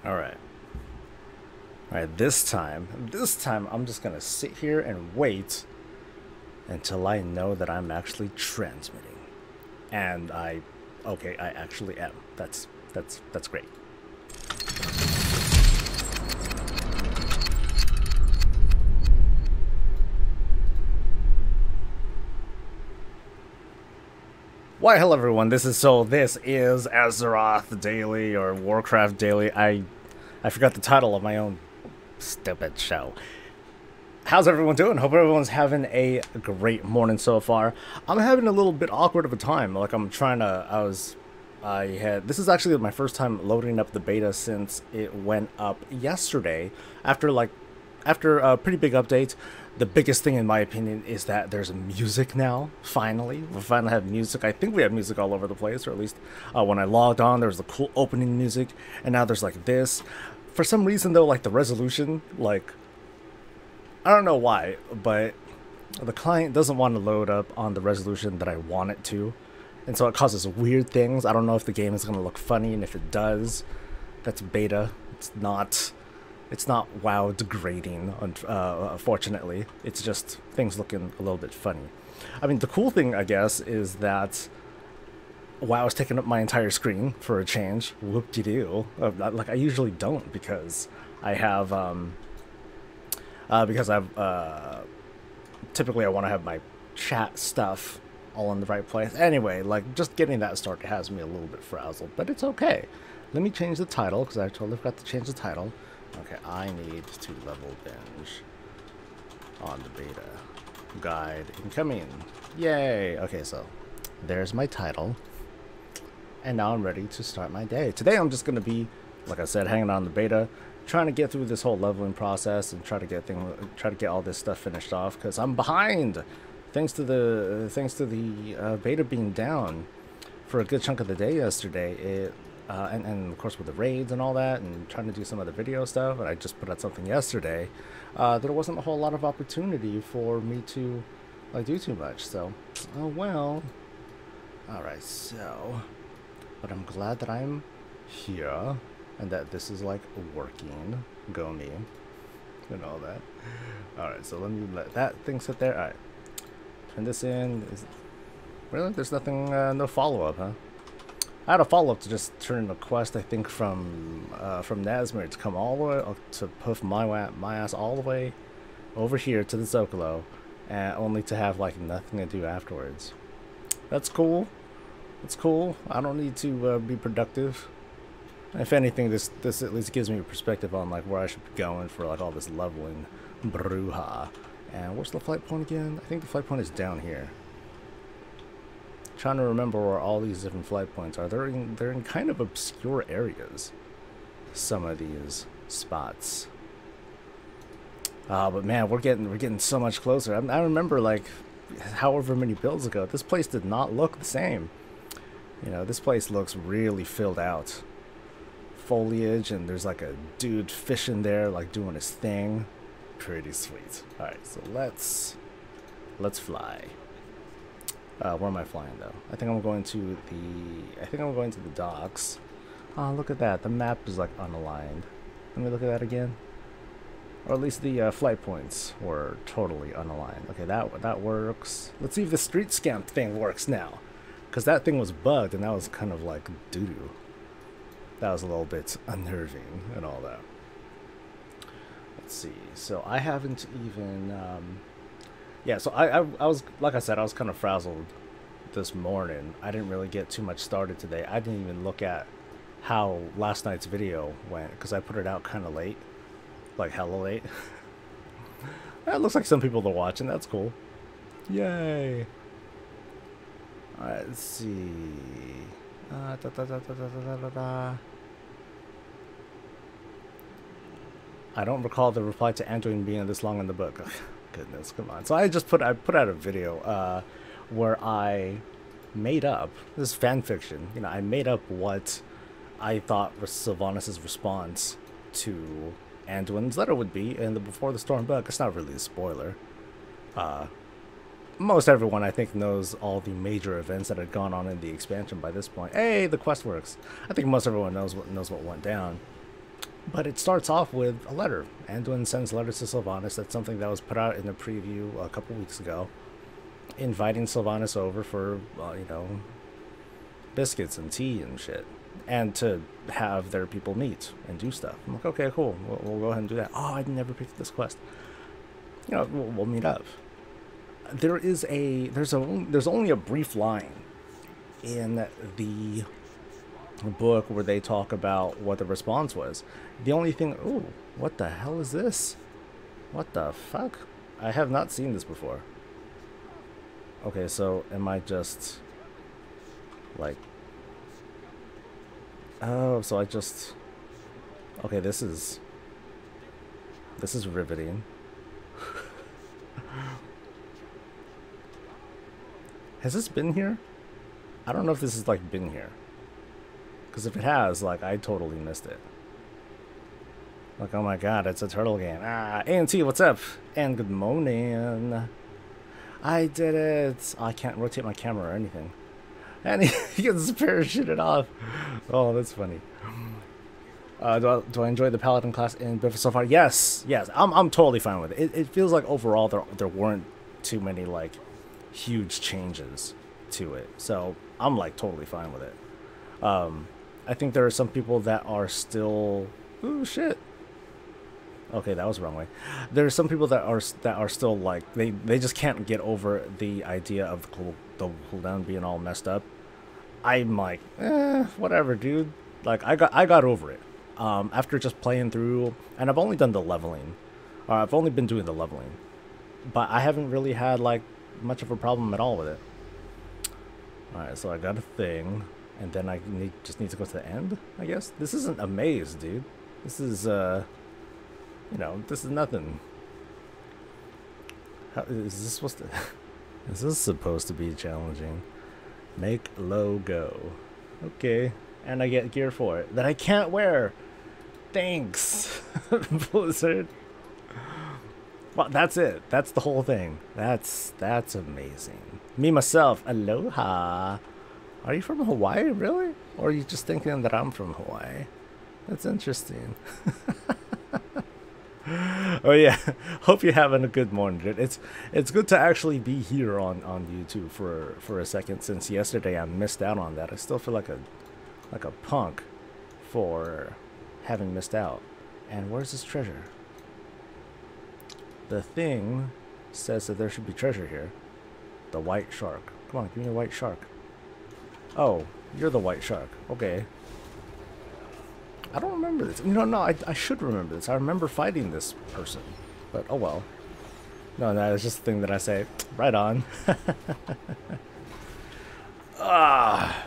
Alright. Alright, this time I'm just gonna sit here and wait until I know that I'm actually transmitting. And okay, I actually am. That's great. Why, hello everyone, this is Azeroth Daily, or Warcraft Daily. I forgot the title of my own stupid show. How's everyone doing? Hope everyone's having a great morning so far. I'm having a little bit awkward of a time. Like, I'm trying to, this is actually my first time loading up the beta since it went up yesterday. After a pretty big update. The biggest thing, in my opinion, is that there's music now. Finally, we finally have music. I think we have music all over the place, or at least when I logged on, there was the cool opening music, and now there's like this. For some reason, though, like the resolution, like I don't know why, but the client doesn't want to load up on the resolution that I want it to, and so it causes weird things. I don't know if the game is going to look funny, and if it does, that's beta. It's not WoW degrading, unfortunately. It's just things looking a little bit funny. I mean, the cool thing, I guess, is that WoW is taking up my entire screen for a change. Whoop-de-doo. Like, I usually don't, because I have, typically I want to have my chat stuff all in the right place. Anyway, like, just getting that started has me a little bit frazzled, but it's okay. Let me change the title, because I totally forgot to change the title. Okay, I need to level binge on the beta. Guide incoming. Yay! Okay, so there's my title. And now I'm ready to start my day. Today I'm just going to be, like I said, hanging on the beta, trying to get through this whole leveling process and try to get all this stuff finished off, because I'm behind thanks to the beta being down for a good chunk of the day yesterday. And of course with the raids and all that, and trying to do some of the video stuff, and I just put out something yesterday, there wasn't a whole lot of opportunity for me to do too much, so oh well. Alright, so, but I'm glad that I'm here, and that this is like working. Go me, and all that. Alright, so let me let that thing sit there. Alright, turn this in. Really? There's nothing, no follow-up, huh? I had a follow-up to just turn in a quest, I think, from Nazmir to come all the way, to poof my ass all the way over here to the Zocalo, and only to have, like, nothing to do afterwards. That's cool. It's cool. I don't need to be productive. If anything, this at least gives me a perspective on, like, where I should be going for, like, all this leveling brouhaha. And where's the flight point again? I think the flight point is down here. Trying to remember where all these different flight points are. They're in kind of obscure areas, some of these spots. But man, we're getting so much closer. I remember, like, however many builds ago, this place did not look the same. You know, this place looks really filled out. Foliage, and there's like a dude fishing there, like doing his thing. Pretty sweet. All right, so let's fly. Where am I flying though? I think I'm going to the docks. Oh, look at that. The map is like unaligned. Let me look at that again. Or at least the flight points were totally unaligned. Okay, that works. Let's see if the street scamp thing works now, because that thing was bugged and that was kind of like doo-doo. That was a little bit unnerving and all that. Let's see. So I haven't even. Yeah, so I was, like I said, I was kind of frazzled this morning. I didn't really get too much started today. I didn't even look at how last night's video went, because I put it out kind of late. Like, hella late. It looks like some people are watching. That's cool. Yay. Alright, let's see. I don't recall the reply to Antoine being this long in the book. Goodness, come on. So I put out a video where I made up, this is fan fiction, you know, I made up what I thought was Sylvanas' response to Anduin's letter would be in the Before the Storm book. It's not really a spoiler. Most everyone, I think, knows all the major events that had gone on in the expansion by this point. Hey, the quest works. I think most everyone knows what went down. But it starts off with a letter. Anduin sends letters to Sylvanas. That's something that was put out in the preview a couple weeks ago, inviting Sylvanas over for, you know, biscuits and tea and shit, and to have their people meet and do stuff. I'm like, okay, cool. We'll go ahead and do that. Oh, I never picked this quest. You know, we'll meet up. There's only a brief line in the book where they talk about what the response was. The only thing, ooh, what the hell is this? What the fuck? I have not seen this before. Okay, so am I just like, oh, so I just, okay, this is riveting. Has this been here? I don't know if this has like been here, because if it has, like, I totally missed it. Like, oh my god, it's a turtle game. Ah, A&T, what's up? And good morning. I did it. Oh, I can't rotate my camera or anything. And he gets parachuted off. Oh, that's funny. Do I enjoy the paladin class in Biff so far? Yes, yes. I'm totally fine with it. It feels like overall there weren't too many like huge changes to it, so I'm like totally fine with it. I think there are some people that are still, ooh shit. Okay, that was the wrong way. There are some people that are still like they just can't get over the idea of the cooldown being all messed up. I'm like, whatever, dude. Like I got over it. After just playing through, and I've only done the leveling. I've only been doing the leveling, but I haven't really had like much of a problem at all with it. All right, so I got a thing, and then I just need to go to the end, I guess. This isn't a maze, dude. This is you know, this is nothing. How is this supposed to? Is this supposed to be challenging? Make logo. Okay, and I get gear for it that I can't wear. Thanks, Blizzard. Well, that's it. That's the whole thing. That's amazing. Me myself, aloha. Are you from Hawaii, really? Or are you just thinking that I'm from Hawaii? That's interesting. Oh yeah, hope you're having a good morning, dude. It's good to actually be here on YouTube for a second, since yesterday I missed out on that. I still feel like a punk for having missed out. And where's this treasure? The thing says that there should be treasure here. The white shark. Come on, give me a white shark. Oh, you're the white shark. Okay. I don't remember this. You know, no, I should remember this. I remember fighting this person. But, oh well. No, it's just a thing that I say. Right on. Ah.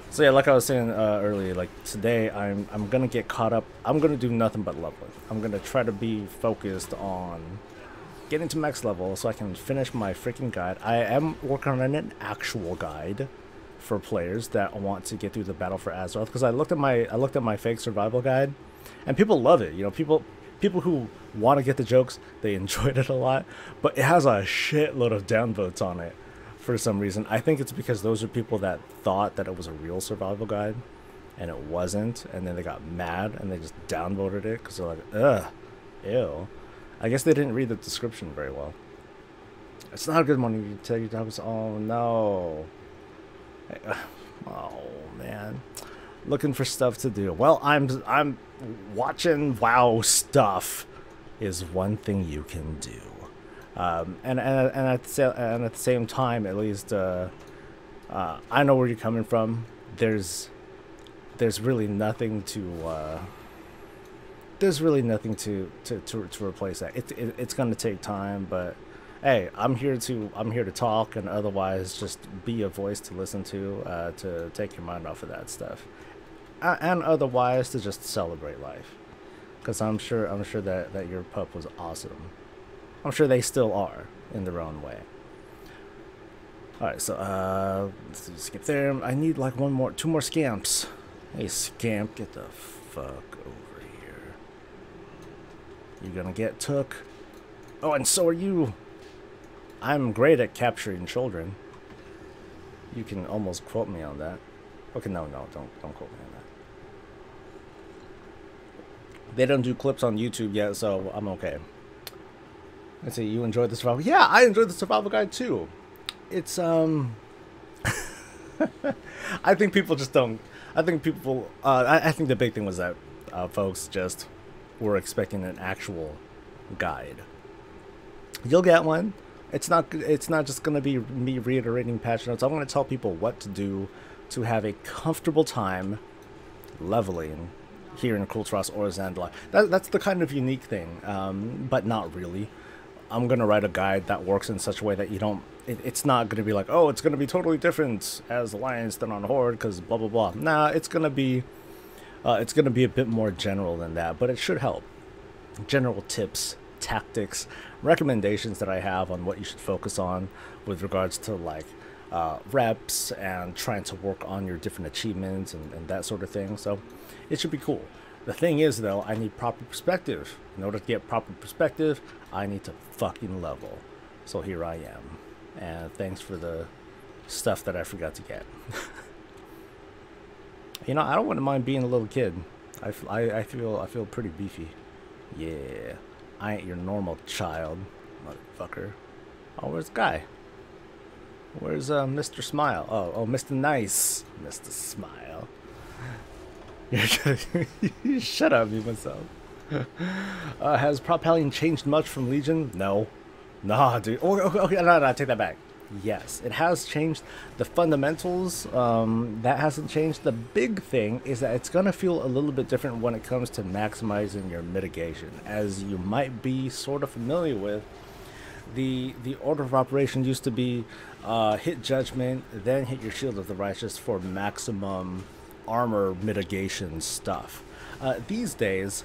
So yeah, like I was saying earlier, like today I'm gonna get caught up. I'm gonna do nothing but leveling. I'm gonna try to be focused on getting to max level so I can finish my freaking guide. I am working on an actual guide for players that want to get through the battle for Azeroth, because I looked at my fake survival guide, and people love it. You know, people who want to get the jokes, they enjoyed it a lot, but it has a shitload of downvotes on it for some reason. I think it's because those are people that thought that it was a real survival guide, and it wasn't, and then they got mad and they just downvoted it because they're like, ugh, ew. I guess they didn't read the description very well. It's not a good morning. You tell your dogs, oh no. Oh man, looking for stuff to do. Well, I'm watching WoW stuff is one thing you can do, and at the same time, at least I know where you're coming from. There's really nothing to replace that. It's gonna take time, but hey, I'm here to talk, and otherwise just be a voice to listen to take your mind off of that stuff, and otherwise to just celebrate life, because I'm sure that your pup was awesome. I'm sure they still are in their own way. All right, so let's skip there. I need like two more scamps. Hey, scamp, get the fuck over here. You're gonna get took. Oh, and so are you. I'm great at capturing children. You can almost quote me on that. Okay, no, don't quote me on They don't do clips on YouTube yet, so I'm okay. Let's see, you enjoyed the survival? Yeah, I enjoyed the survival guide too. It's I think people just don't. I think people. I think the big thing was that folks just were expecting an actual guide. You'll get one. It's not. It's not just gonna be me reiterating patch notes. I'm gonna tell people what to do to have a comfortable time leveling here in Kultras or Zandala. That's the kind of unique thing, but not really. I'm gonna write a guide that works in such a way that you don't. It's not gonna be like, oh, it's gonna be totally different as Alliance than on Horde because blah blah blah. Nah, it's gonna be a bit more general than that, but it should help. General tips, tactics, recommendations that I have on what you should focus on with regards to like reps and trying to work on your different achievements and that sort of thing. So it should be cool. The thing is, though, I need proper perspective. In order to get proper perspective, I need to fucking level. So here I am. And thanks for the stuff that I forgot to get. You know, I don't want to mind being a little kid. I feel pretty beefy. Yeah. I ain't your normal child, motherfucker. Oh, where's Guy? Where's Mr. Smile? Oh, Mr. Nice. Mr. Smile. Shut up, you myself. Has propelling changed much from Legion? No. Nah, dude. Okay, no, take that back. Yes, it has changed. The fundamentals, that hasn't changed. The big thing is that it's going to feel a little bit different when it comes to maximizing your mitigation. As you might be sort of familiar with, the order of operation used to be hit Judgment, then hit your Shield of the Righteous for maximum armor mitigation stuff. These days,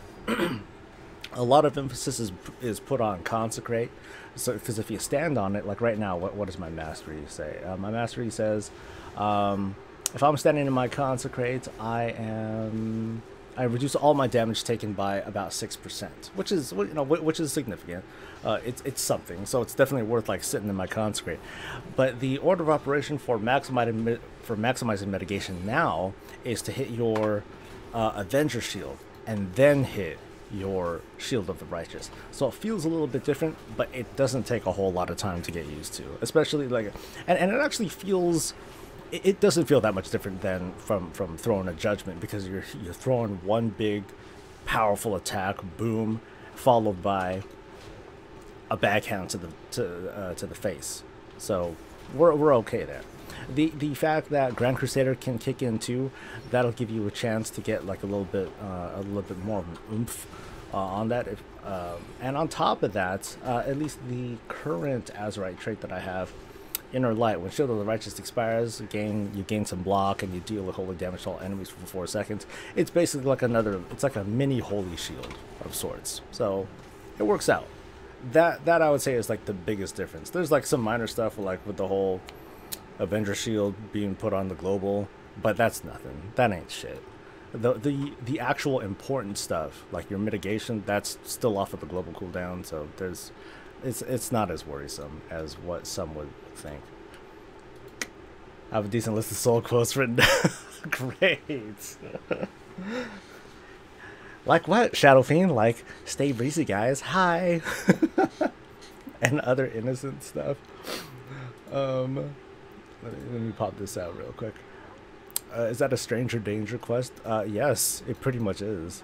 a lot of emphasis is put on Consecrate. So, because if you stand on it, like right now, what does my mastery say? My mastery says, if I'm standing in my Consecrate, I reduce all my damage taken by about 6%, which is, you know, which is significant. It's something, so it's definitely worth like sitting in my Consecrate. But the order of operation for maximizing mitigation now is to hit your Avenger Shield and then hit your Shield of the Righteous. So it feels a little bit different, but it doesn't take a whole lot of time to get used to, especially like, and it actually feels, it doesn't feel that much different than from throwing a Judgment, because you're throwing one big powerful attack, boom, followed by a backhand to the face. So we're okay there. The fact that Grand Crusader can kick in too, that'll give you a chance to get like a little bit more of an oomph on that. And on top of that, at least the current Azurite trait that I have, Inner Light, when Shield of the Righteous expires, you gain some block and you deal with holy damage to all enemies for 4 seconds. It's basically like it's like a mini holy shield of sorts. So it works out. That I would say is like the biggest difference. There's like some minor stuff like with the whole Avenger Shield being put on the global, but that's nothing. That ain't shit. The actual important stuff, like your mitigation, that's still off of the global cooldown, so it's not as worrisome as what some would think. I have a decent list of soul quotes written down. Great. Like what? Shadow Fiend? Like, stay breezy, guys. Hi. And other innocent stuff. Let me pop this out real quick. Is that a Stranger Danger quest? Yes, it pretty much is.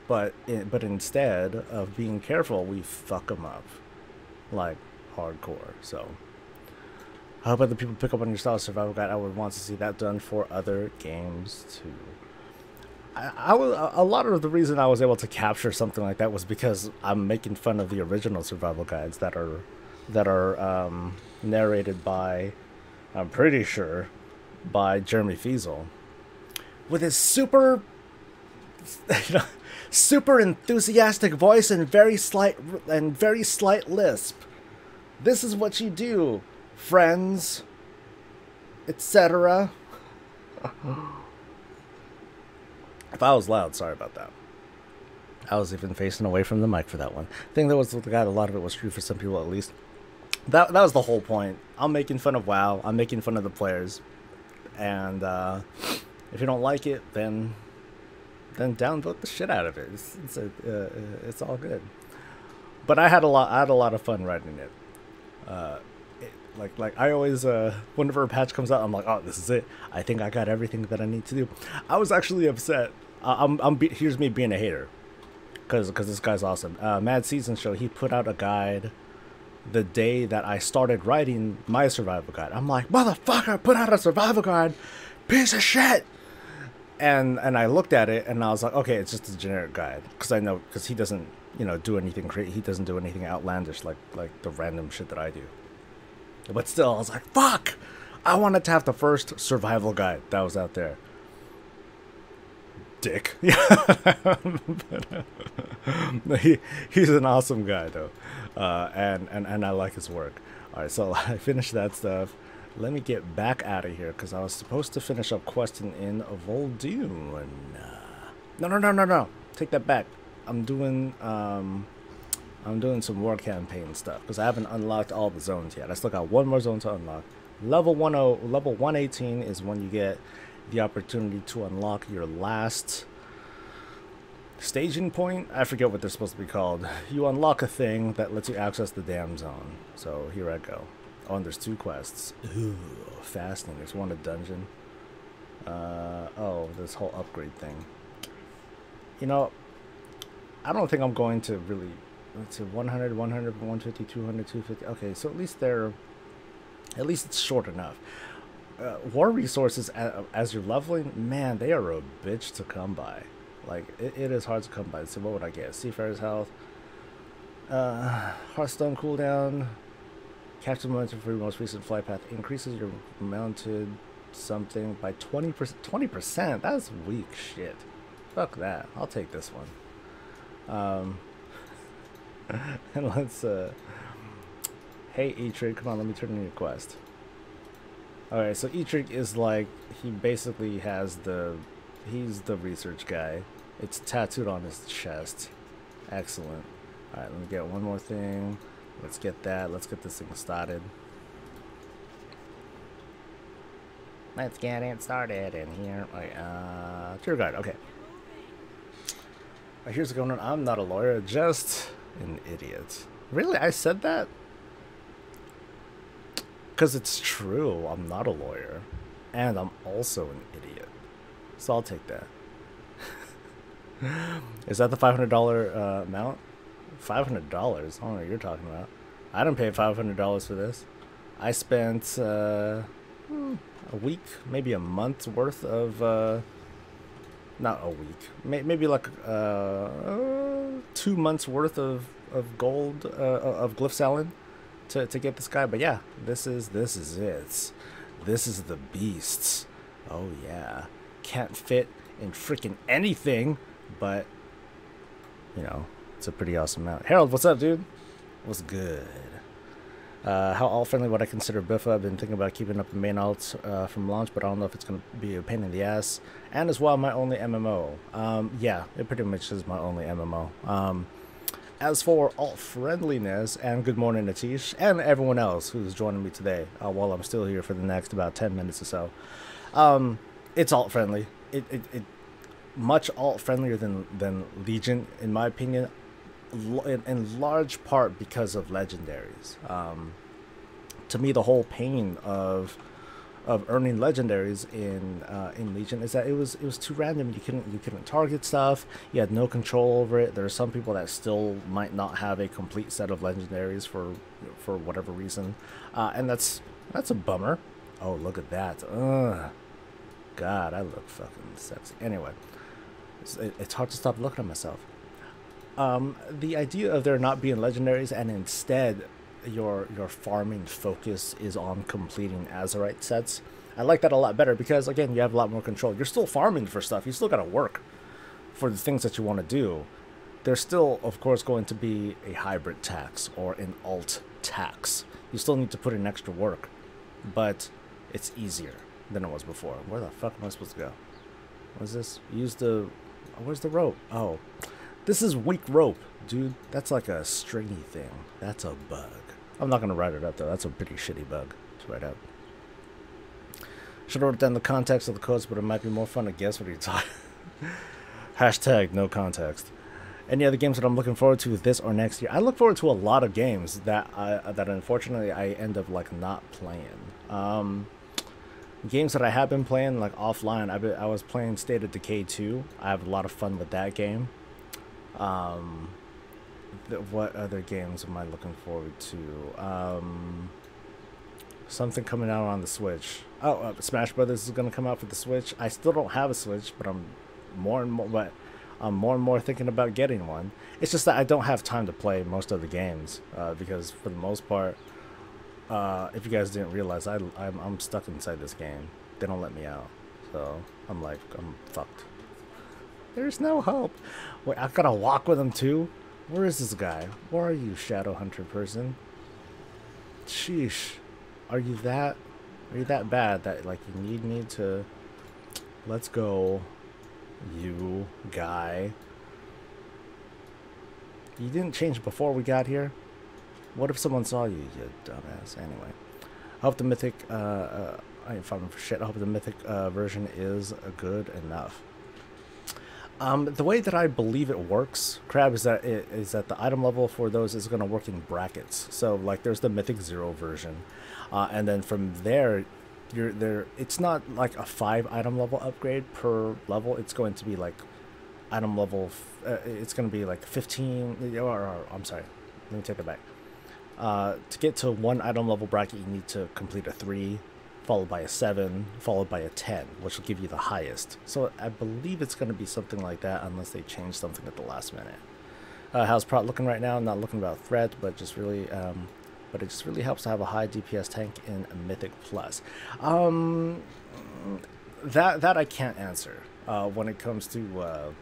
But instead of being careful, we fuck them up. Like, hardcore. So, I hope other people pick up on your style survival guide. I would want to see that done for other games too. A lot of the reason I was able to capture something like that was because I'm making fun of the original survival guides that are narrated by, I'm pretty sure, by Jeremy Fiesel, with his super enthusiastic voice and very slight lisp. This is what you do, friends, etc. If I was loud, sorry about that. I was even facing away from the mic for that one. I think that was the guy. A lot of it was true for some people, at least. That was the whole point. I'm making fun of WoW. I'm making fun of the players. And if you don't like it, then then downvote the shit out of it. It's all good. But I had a lot of fun writing it. Like I always, whenever a patch comes out, I'm like, oh, this is it. I think I got everything that I need to do. I was actually upset. Here's me being a hater, because this guy's awesome. Mad Season Show, he put out a guide the day that I started writing my survival guide. I'm like, motherfucker, put out a survival guide, piece of shit. And I looked at it and I was like, okay, it's just a generic guide, because he doesn't, do anything he doesn't do anything outlandish like the random shit that I do. But still, I was like, fuck! I wanted to have the first survival guide that was out there. Dick. He's an awesome guy, though. And I like his work. Alright, so I finished that stuff. Let me get back out of here, because I was supposed to finish up questing in Vol'dun. No. Take that back. I'm doing some war campaign stuff, because I haven't unlocked all the zones yet. I still got one more zone to unlock. Level 118 is when you get the opportunity to unlock your last staging point. I forget what they're supposed to be called. You unlock a thing that lets you access the damn zone. So here I go. Oh, and there's 2 quests. Ooh, fasting. There's one a dungeon. Oh, this whole upgrade thing. I don't think I'm going to really... Let's see, 100, 100, 150, 200, 250. Okay, so at least it's short enough. War resources, as you're leveling, man, they are a bitch to come by. Like, it is hard to come by. So what would I get? Seafarer's health. Hearthstone cooldown. Capture momentum for your most recent flight path. Increases your mounted something by 20%. 20%? That's weak shit. Fuck that. I'll take this one. And let's, hey, Etrig, come on, let me turn in your quest. Alright, so Etrig is like, he basically has he's the research guy. It's tattooed on his chest. Excellent. Alright, let me get one more thing. Let's get that. Let's get this thing started. Let's get it started in here. Alright, tour guide, okay. Here's what's going on. I'm not a lawyer, just an idiot. Really? I said that? Because it's true. I'm not a lawyer. And I'm also an idiot. So I'll take that. Is that the $500 amount? $500? I don't know what you're talking about. I didn't pay $500 for this. I spent a week, maybe a month's worth of... not a week. Maybe like 2 months worth of gold, of glyph selling to get this guy. But yeah, this is it. This is the beasts. Oh yeah. Can't fit in freaking anything, but it's a pretty awesome mount. Harold, what's up, dude? What's good? How alt-friendly would I consider Biffa? I've been thinking about keeping up the main alt from launch, but I don't know if it's going to be a pain in the ass. And as well, my only MMO. Yeah, it pretty much is my only MMO. As for alt-friendliness, and good morning, Atish, and everyone else who's joining me today while I'm still here for the next about 10 minutes or so. It's alt-friendly. It much alt-friendlier than Legion, in my opinion. In large part because of legendaries. To me, the whole pain of earning legendaries in Legion is that it was too random. You couldn't target stuff. You had no control over it. There are some people that still might not have a complete set of legendaries for whatever reason, and that's a bummer. Oh, look at that! Ugh. God, I look fucking sexy. Anyway, it's hard to stop looking at myself. The idea of there not being legendaries and instead your farming focus is on completing Azerite sets, I like that a lot better because, again, you have a lot more control. You're still farming for stuff. You still got to work for the things that you want to do. There's still, of course, going to be a hybrid tax or an alt tax. You still need to put in extra work, but it's easier than it was before. Where the fuck am I supposed to go? What's this? Where's the rope? Oh. This is weak rope, dude. That's like a stringy thing. That's a bug. I'm not going to write it up, though. That's a pretty shitty bug to write up. Should have wrote down the context of the codes, but it might be more fun to guess what you're talking. Hashtag no context. Any other games that I'm looking forward to this or next year? I look forward to a lot of games that unfortunately I end up like not playing. Games that I have been playing like offline. I was playing State of Decay 2. I have a lot of fun with that game. What other games am I looking forward to? Something coming out on the Switch. Oh, Smash Brothers is gonna come out for the Switch. I still don't have a Switch, but I'm more and more thinking about getting one. It's just that I don't have time to play most of the games because for the most part, if you guys didn't realize, I'm stuck inside this game. They don't let me out, so I'm fucked. There's no hope. Wait, I gotta walk with him too. Where is this guy? Where are you, Shadow Hunter person? Sheesh. Are you that bad that like you need me to? Let's go, you guy. You didn't change before we got here. What if someone saw you, you dumbass? Anyway, I hope the mythic. I ain't falling for shit. I hope the mythic version is good enough. The way that I believe it works, Crab, is that the item level for those is going to work in brackets. So like there's the Mythic 0 version, and then from there, it's not like a 5 item level upgrade per level. It's going to be like item level. It's going to be like 15. Or I'm sorry, let me take it back. To get to 1 item level bracket, you need to complete a 3. Followed by a 7, followed by a 10, which will give you the highest. So I believe it's going to be something like that, unless they change something at the last minute. How's Prot looking right now? Not looking about threat, but just really, but it just really helps to have a high DPS tank in Mythic Plus. That I can't answer when it comes to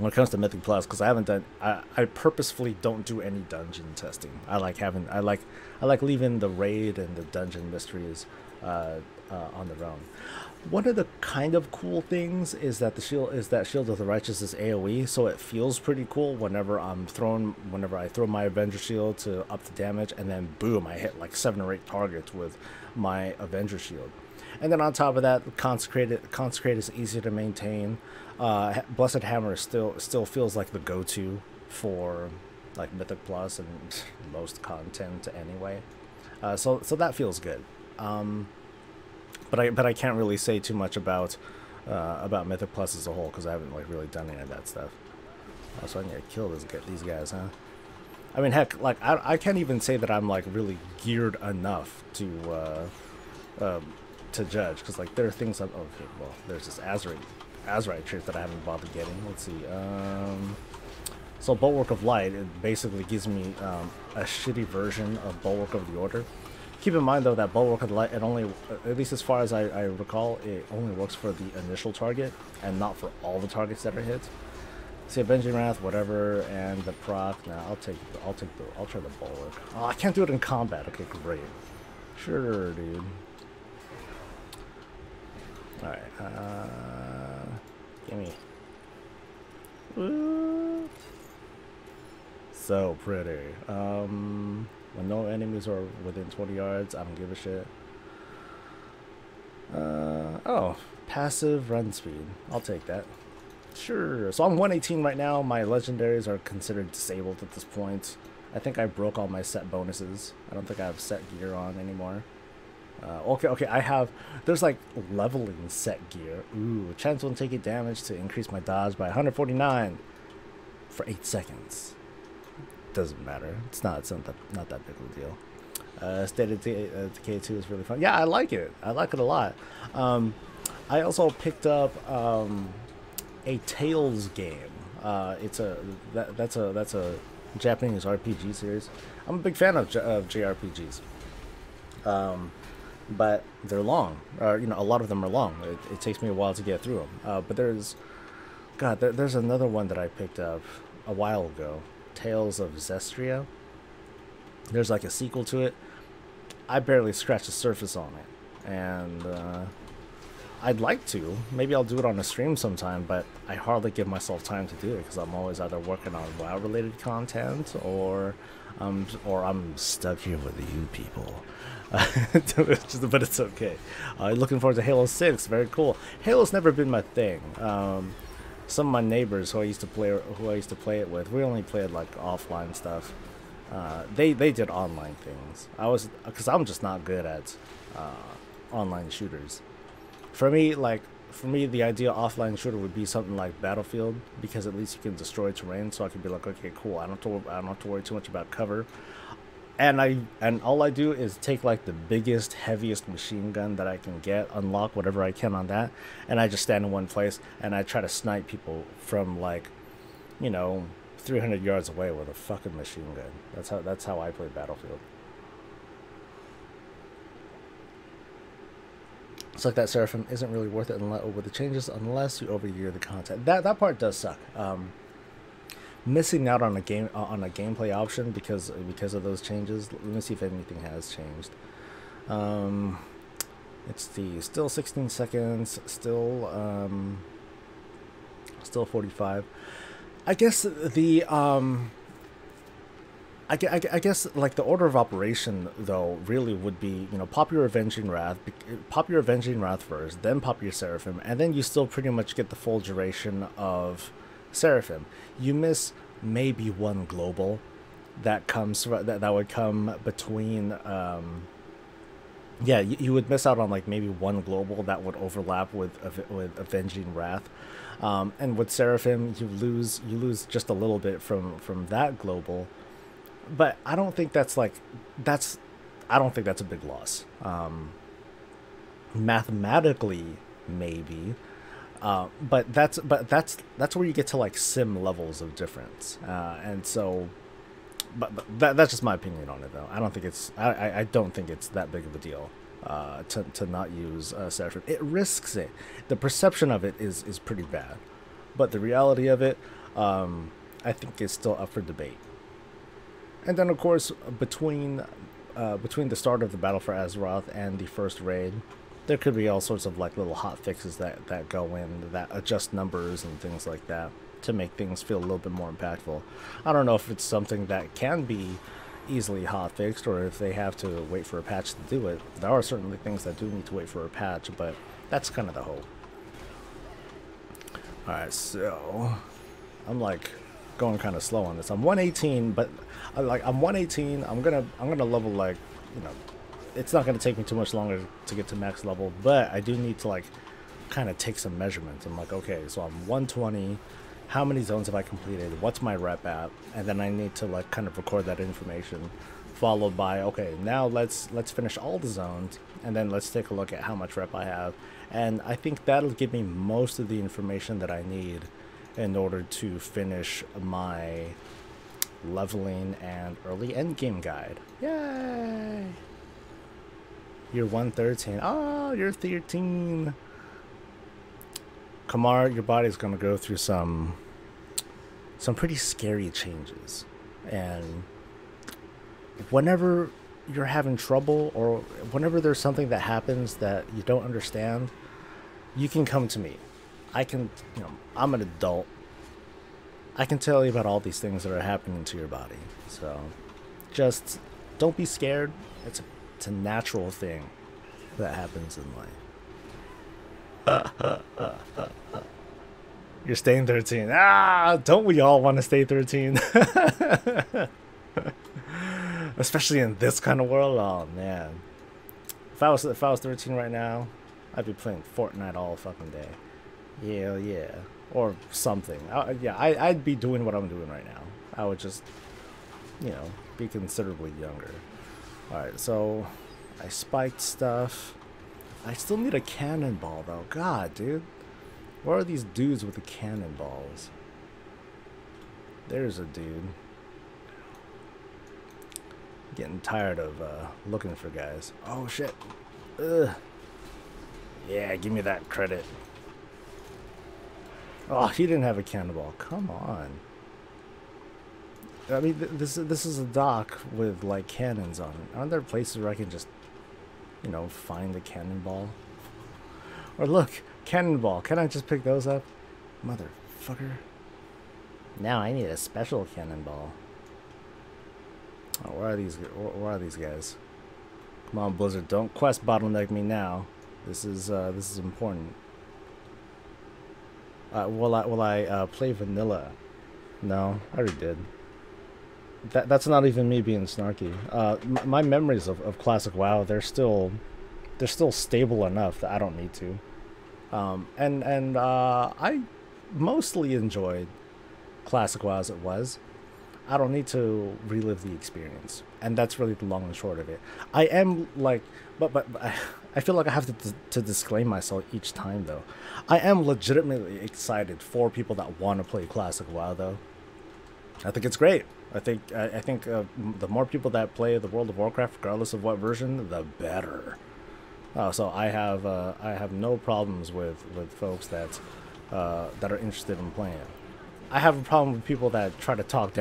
Mythic Plus, because I haven't done. I purposefully don't do any dungeon testing. I like leaving the raid and the dungeon mysteries on their own. One of the kind of cool things is that Shield of the Righteous is AoE, so it feels pretty cool whenever I throw my Avenger Shield to up the damage, and then boom, I hit like 7 or 8 targets with my Avenger Shield. And then on top of that, Consecrate is easier to maintain. Blessed Hammer still feels like the go-to for like Mythic Plus and most content anyway. So that feels good. But I can't really say too much about Mythic Plus as a whole, because I haven't like really done any of that stuff. So I need to kill these guys, huh? I mean, heck, like I can't even say that I'm like really geared enough to judge, because like there are things okay, well, there's this Azurite trait that I haven't bothered getting. Let's see. So Bulwark of Light, it basically gives me a shitty version of Bulwark of the Order. Keep in mind though that Bulwark of the Light, it only, at least as far as I recall, it only works for the initial target and not for all the targets that are hit. See, Avenging Wrath, whatever, and the proc. Nah, I'll try the Bulwark. Oh, I can't do it in combat. Okay, great. Sure, dude. All right. Gimme. Woo. So pretty. When no enemies are within 20 yards, I don't give a shit. Oh, passive run speed. I'll take that. Sure. So I'm 118 right now. My legendaries are considered disabled at this point. I think I broke all my set bonuses. I don't think I have set gear on anymore. Okay, I have, there's like leveling set gear. Ooh, chance won't take it damage to increase my dodge by 149 for 8 seconds. Doesn't matter. It's not that big of a deal. State of Decay 2 is really fun. Yeah, I like it. I like it a lot. I also picked up a Tales game. That's a Japanese RPG series. I'm a big fan of JRPGs. But they're long. You know, a lot of them are long. It takes me a while to get through them. But there's another one that I picked up a while ago. Tales of Zestria. There's like a sequel to it. I barely scratched the surface on it, and I'd like to. Maybe I'll do it on a stream sometime, but I hardly give myself time to do it because I'm always either working on WoW-related content or I'm stuck here with you people. But it's okay. Looking forward to Halo 6. Very cool. Halo's never been my thing. some of my neighbors who I used to play it with, we only played like offline stuff. They did online things. Because I'm just not good at online shooters. For me, the ideal offline shooter would be something like Battlefield, because at least you can destroy terrain. So I could be like, okay, cool. I don't have to worry too much about cover. And all I do is take like the biggest, heaviest machine gun that I can get, unlock whatever I can on that, and I just stand in one place and I try to snipe people from like, you know, 300 yards away with a fucking machine gun. That's how I play Battlefield. It's like that Seraphim isn't really worth it with the changes unless you overgear the content. That part does suck. Missing out on a gameplay option because of those changes. Let me see if anything has changed. It's still 16 seconds, still 45. I guess I guess like the order of operation though really would be, you know, pop your Avenging Wrath first, then pop your Seraphim, and then you still pretty much get the full duration of Seraphim. You miss maybe one global that would come between yeah, you would miss out on like maybe one global that would overlap with Avenging Wrath. And with Seraphim you lose just a little bit from that global. But I don't think that's a big loss. Mathematically maybe. But that's where you get to like sim levels of difference, and so, but that's just my opinion on it though. I don't think it's that big of a deal to not use Seraphim. It risks it. The perception of it is pretty bad, but the reality of it, I think, is still up for debate. And then of course between the start of the Battle for Azeroth and the first raid, there could be all sorts of like little hot fixes that go in, that adjust numbers and things like that to make things feel a little bit more impactful. I don't know if it's something that can be easily hot fixed or if they have to wait for a patch to do it. There are certainly things that do need to wait for a patch, but that's kind of the hope. Alright, so I'm like going kind of slow on this. I'm 118, but I'm 118. I'm gonna level, like, you know, it's not going to take me too much longer to get to max level, but I do need to like kind of take some measurements. I'm like, okay, so I'm 120. How many zones have I completed? What's my rep at? And then I need to like kind of record that information, followed by, okay, now let's finish all the zones, and then let's take a look at how much rep I have. And I think that'll give me most of the information that I need in order to finish my leveling and early end game guide. Yay! You're 113. Oh, you're 13. Kamar, your body's gonna go through some pretty scary changes. And whenever you're having trouble, or whenever there's something that happens that you don't understand, you can come to me. I can, you know, I'm an adult. I can tell you about all these things that are happening to your body. So just don't be scared. It's a natural thing that happens in life. You're staying 13. Ah, don't we all want to stay 13? Especially in this kind of world. Oh man. If I was 13 right now, I'd be playing Fortnite all fucking day. Yeah, yeah. Or something. I'd be doing what I'm doing right now. I would just, you know, be considerably younger. Alright, so I spiked stuff. I still need a cannonball though. God, dude. Where are these dudes with the cannonballs? There's a dude. Getting tired of looking for guys. Oh shit. Ugh. Yeah, give me that credit. Oh, he didn't have a cannonball. Come on. I mean, this is a dock with like cannons on it. Aren't there places where I can just, you know, find a cannonball? Or look, cannonball. Can I just pick those up? Motherfucker. Now I need a special cannonball. Oh, where are these guys? Come on, Blizzard, don't quest bottleneck me now. This is important. Will I play vanilla? No, I already did. That's not even me being snarky. My memories of classic WoW, they're still stable enough that I don't need to. I mostly enjoyed classic WoW as it was. I don't need to relive the experience, and that's really the long and short of it. I am like, but I feel like I have to disclaim myself each time though. I am legitimately excited for people that want to play classic WoW though. I think it's great. I think the more people that play the World of Warcraft, regardless of what version, the better. So I have no problems with folks that are interested in playing. I have a problem with people that try to talk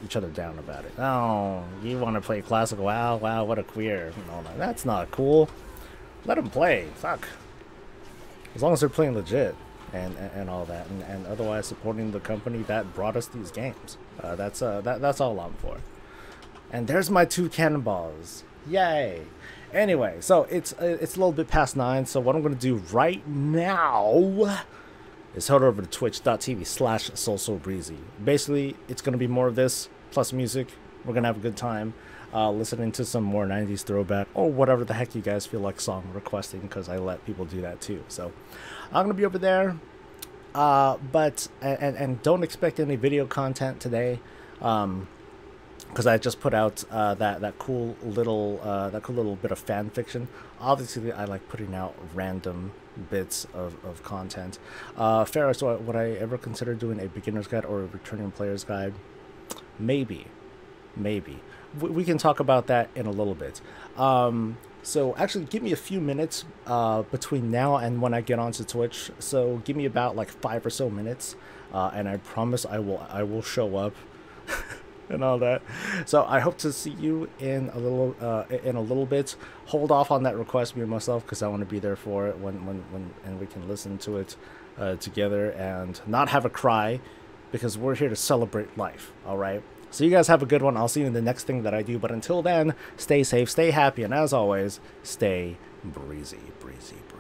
each other down about it. Oh, you want to play classic WoW? Wow, what a queer. No, that's not cool. Let them play. Fuck. As long as they're playing legit and all that, and otherwise supporting the company that brought us these games. That's all I'm for. And there's my 2 cannonballs. Yay. Anyway, so it's a little bit past 9, so what I'm going to do right now is head over to twitch.tv/SoulSoBreezy. Basically, it's going to be more of this, plus music. We're going to have a good time listening to some more 90s throwback, or whatever the heck you guys feel like song requesting, because I let people do that too. So, I'm going to be over there, but don't expect any video content today. Because I just put out that cool little bit of fan fiction. Obviously, I like putting out random bits of content. Ferris, would I ever consider doing a beginner's guide or a returning player's guide? Maybe. We can talk about that in a little bit. So actually, give me a few minutes between now and when I get onto Twitch. So give me about like 5 or so minutes, and I promise I will show up. And all that. So I hope to see you in a little bit. Hold off on that request, me and myself, because I want to be there for it when and we can listen to it together and not have a cry, because we're here to celebrate life. All right. So you guys have a good one. I'll see you in the next thing that I do. But until then, stay safe, stay happy, and as always, stay breezy, breezy, breezy.